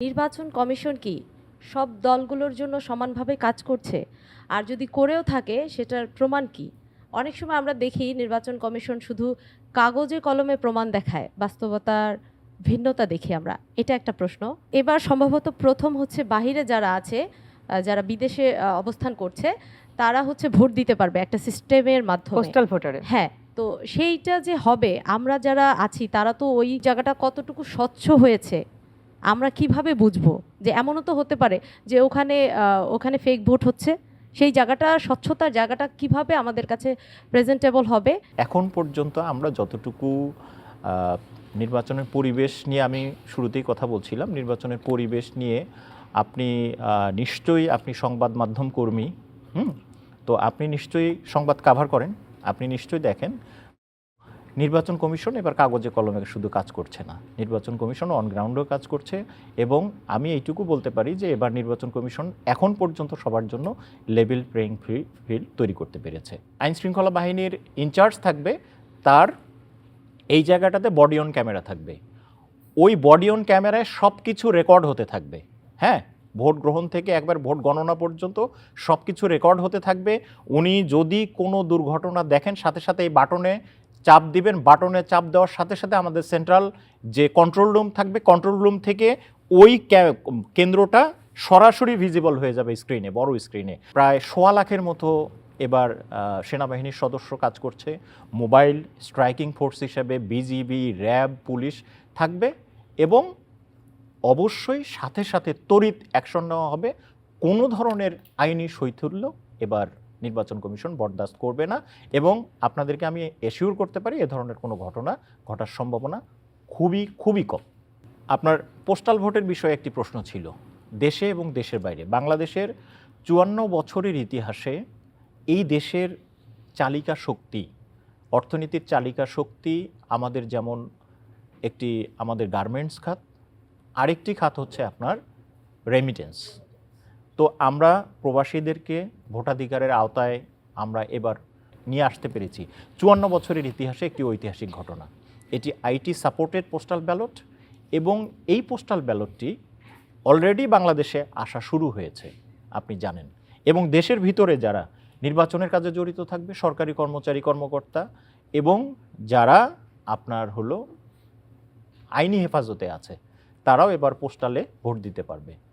নির্বাচন কমিশন কি সব দলগুলোর জন্য সমানভাবে কাজ করছে? আর যদি করেও থাকে সেটার প্রমাণ কি? অনেক সময় আমরা দেখি নির্বাচন কমিশন শুধু কাগজে কলমে প্রমাণ দেখায়, বাস্তবতার ভিন্নতা দেখি আমরা। এটা একটা প্রশ্ন। এবার সম্ভবত প্রথম হচ্ছে বাহিরে যারা আছে, যারা বিদেশে অবস্থান করছে, তারা হচ্ছে ভোট দিতে পারবে একটা সিস্টেমের মাধ্যমে। পোস্টাল ভোটারে। হ্যাঁ, তো সেইটা যে হবে, আমরা যারা আছি তারা তো ওই জায়গাটা কতটুকু স্বচ্ছ হয়েছে আমরা কিভাবে বুঝবো? যে এমনও তো হতে পারে যে ওখানে ফেক ভোট হচ্ছে। সেই জায়গাটা, স্বচ্ছতার জায়গাটা কিভাবে আমাদের কাছে প্রেজেন্টেবল হবে? এখন পর্যন্ত আমরা যতটুকু নির্বাচনের পরিবেশ নিয়ে আমি শুরুতেই কথা বলছিলাম, নির্বাচনের পরিবেশ নিয়ে আপনি নিশ্চয়ই আপনি সংবাদ মাধ্যম কর্মী, তো আপনি নিশ্চয়ই সংবাদ কাভার করেন, আপনি নিশ্চয়ই দেখেন নির্বাচন কমিশন এবার কাগজে কলমে শুধু কাজ করছে না, নির্বাচন কমিশন অন গ্রাউন্ডেও কাজ করছে। এবং আমি এইটুকু বলতে পারি যে এবার নির্বাচন কমিশন এখন পর্যন্ত সবার জন্য লেভেল প্লেইং ফিল্ড তৈরি করতে পেরেছে। আইন শৃঙ্খলা বাহিনীর ইনচার্জ থাকবে, তার এই জায়গাটাতে বডি অন ক্যামেরা থাকবে, ওই বডি অন ক্যামেরায় সব কিছু রেকর্ড হতে থাকবে। হ্যাঁ, ভোট গ্রহণ থেকে একবার ভোট গণনা পর্যন্ত সব কিছু রেকর্ড হতে থাকবে। উনি যদি কোনো দুর্ঘটনা দেখেন সাথে সাথে এই বাটনে চাপ দিবেন, বাটনে চাপ দেওয়ার সাথে সাথে আমাদের সেন্ট্রাল যে কন্ট্রোল রুম থাকবে, কন্ট্রোল রুম থেকে ওই কেন্দ্রটা সরাসরি ভিজিবল হয়ে যাবে স্ক্রিনে, বড় স্ক্রিনে। প্রায় 1.25 লাখের মতো এবার সেনাবাহিনীর সদস্য কাজ করছে। মোবাইল স্ট্রাইকিং ফোর্স হিসেবে বিজিবি, র্যাব, পুলিশ থাকবে এবং অবশ্যই সাথে সাথে তড়িৎ অ্যাকশন নেওয়া হবে। কোনো ধরনের আইনি শৈথিল্য এবার নির্বাচন কমিশন বরদাস্ত করবে না এবং আপনাদেরকে আমি এশিওর করতে পারি এ ধরনের কোনো ঘটনা ঘটার সম্ভাবনা খুবই খুবই কম। আপনার পোস্টাল ভোটের বিষয়ে একটি প্রশ্ন ছিল। দেশে এবং দেশের বাইরে, বাংলাদেশের 54 বছরের ইতিহাসে এই দেশের চালিকা শক্তি, অর্থনীতির চালিকা শক্তি আমাদের যেমন একটি আমাদের গার্মেন্টস খাত, আরেকটি খাত হচ্ছে আপনার রেমিটেন্স। তো আমরা প্রবাসীদেরকে ভোটাধিকারের আওতায় আমরা এবার নিয়ে আসতে পেরেছি। 54 বছরের ইতিহাসে একটি ঐতিহাসিক ঘটনা। এটি আইটি সাপোর্টেড পোস্টাল ব্যালট এবং এই পোস্টাল ব্যালটটি অলরেডি বাংলাদেশে আসা শুরু হয়েছে আপনি জানেন। এবং দেশের ভিতরে যারা নির্বাচনের কাজে জড়িত থাকবে, সরকারি কর্মচারী কর্মকর্তা এবং যারা আপনার হলো আইনি হেফাজতে আছে, তারাও এবার পোস্টালে ভোট দিতে পারবে।